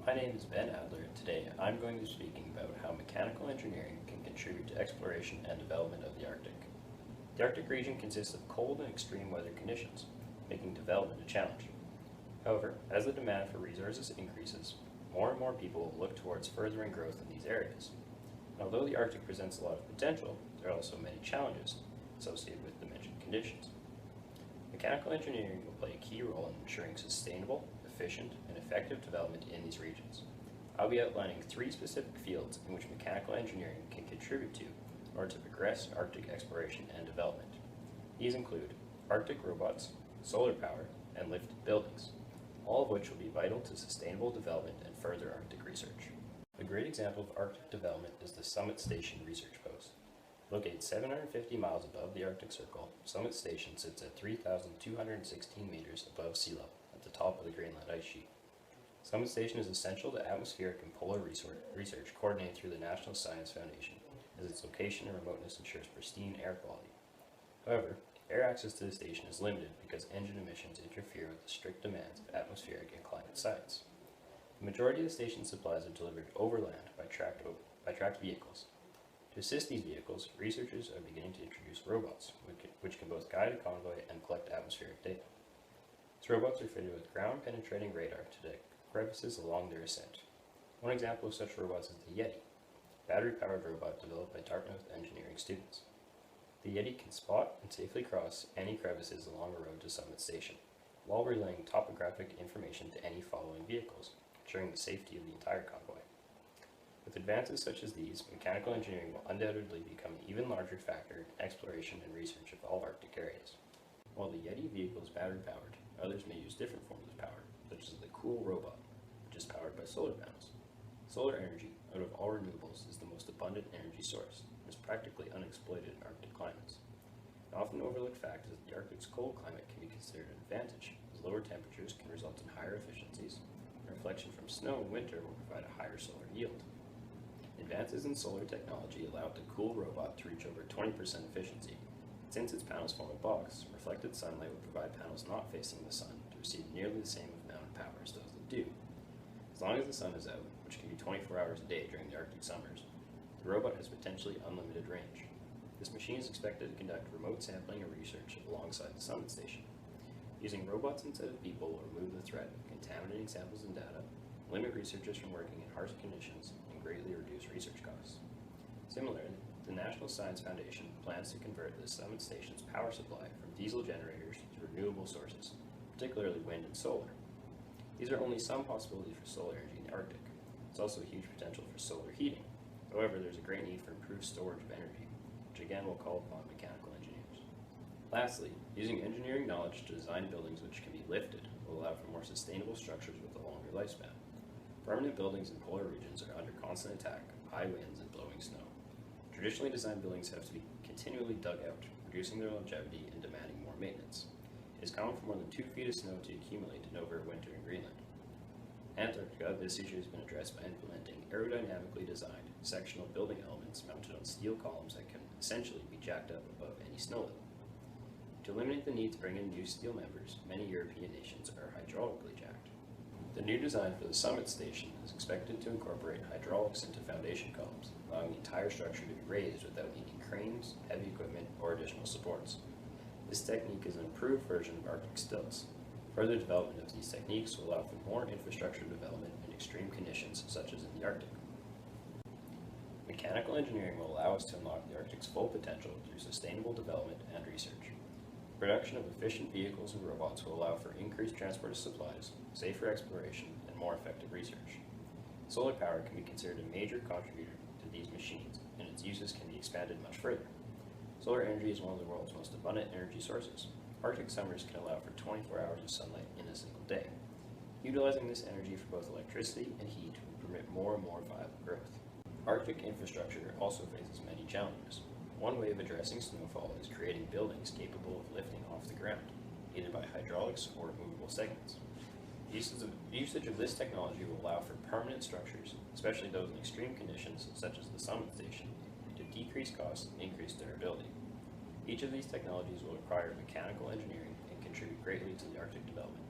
My name is Ben Adler, and today I'm going to be speaking about how mechanical engineering can contribute to exploration and development of the Arctic. The Arctic region consists of cold and extreme weather conditions, making development a challenge. However, as the demand for resources increases, more and more people will look towards furthering growth in these areas. And although the Arctic presents a lot of potential, there are also many challenges associated with the mentioned conditions. Mechanical engineering will play a key role in ensuring sustainable, efficient, and effective development in these regions. I'll be outlining 3 specific fields in which mechanical engineering can contribute to in order to progress Arctic exploration and development. These include Arctic robots, solar power, and lifted buildings, all of which will be vital to sustainable development and further Arctic research. A great example of Arctic development is the Summit Station research post. Located 750 miles above the Arctic Circle, Summit Station sits at 3,216 meters above sea level at the top of the Greenland ice sheet. Summit Station is essential to atmospheric and polar research coordinated through the National Science Foundation, as its location and remoteness ensures pristine air quality. However, air access to the station is limited because engine emissions interfere with the strict demands of atmospheric and climate science. The majority of the station's supplies are delivered overland by tracked vehicles. To assist these vehicles, researchers are beginning to introduce robots, which can both guide a convoy and collect atmospheric data. These robots are fitted with ground-penetrating radar to detect crevices along their ascent. One example of such robots is the Yeti, a battery-powered robot developed by Dartmouth engineering students. The Yeti can spot and safely cross any crevices along a road to Summit Station, while relaying topographic information to any following vehicles, ensuring the safety of the entire convoy. With advances such as these, mechanical engineering will undoubtedly become an even larger factor in exploration and research of all Arctic areas. While the Yeti vehicle is battery-powered, others may use different forms of power, such as the Cool Robot, which is powered by solar panels. Solar energy, out of all renewables, is the most abundant energy source and is practically unexploited in Arctic climates. An often overlooked fact is that the Arctic's cold climate can be considered an advantage, as lower temperatures can result in higher efficiencies, and reflection from snow in winter will provide a higher solar yield. Advances in solar technology allow the Cool Robot to reach over 20% efficiency. Since its panels form a box, reflected sunlight will provide panels not facing the sun to receive nearly the same amount of power as those that do. As long as the sun is out, which can be 24 hours a day during the Arctic summers, the robot has potentially unlimited range. This machine is expected to conduct remote sampling and research alongside the Summit Station. Using robots instead of people will remove the threat of contaminating samples and data, limit researchers from working in harsh conditions, and greatly reduce research costs. Similarly, the National Science Foundation plans to convert the Summit Station's power supply from diesel generators to renewable sources, particularly wind and solar. These are only some possibilities for solar energy in the Arctic. There's also a huge potential for solar heating. However, there's a great need for improved storage of energy, which again will call upon mechanical engineers. Lastly, using engineering knowledge to design buildings which can be lifted will allow for more sustainable structures with a longer lifespan. Permanent buildings in polar regions are under constant attack of high winds and blowing snow. Traditionally designed buildings have to be continually dug out, reducing their longevity and demanding more maintenance. It is common for more than 2 feet of snow to accumulate in over a winter in Greenland. In Antarctica, this issue has been addressed by implementing aerodynamically designed sectional building elements mounted on steel columns that can essentially be jacked up above any snow level. To eliminate the need to bring in new steel members, many European nations are hydraulically jacked. The new design for the Summit Station is expected to incorporate hydraulics into foundation columns, allowing the entire structure to be raised without needing cranes, heavy equipment, or additional supports. This technique is an improved version of Arctic stilts. Further development of these techniques will allow for more infrastructure development in extreme conditions such as in the Arctic. Mechanical engineering will allow us to unlock the Arctic's full potential through sustainable development and research. The production of efficient vehicles and robots will allow for increased transport of supplies, safer exploration, and more effective research. Solar power can be considered a major contributor to these machines, and its uses can be expanded much further. Solar energy is one of the world's most abundant energy sources. Arctic summers can allow for 24 hours of sunlight in a single day. Utilizing this energy for both electricity and heat will permit more and more viable growth. Arctic infrastructure also faces many challenges. One way of addressing snowfall is creating buildings capable of lifting off the ground, either by hydraulics or movable segments. The usage of this technology will allow for permanent structures, especially those in extreme conditions such as the Summit Station, to decrease costs and increase durability. Each of these technologies will require mechanical engineering and contribute greatly to the Arctic development.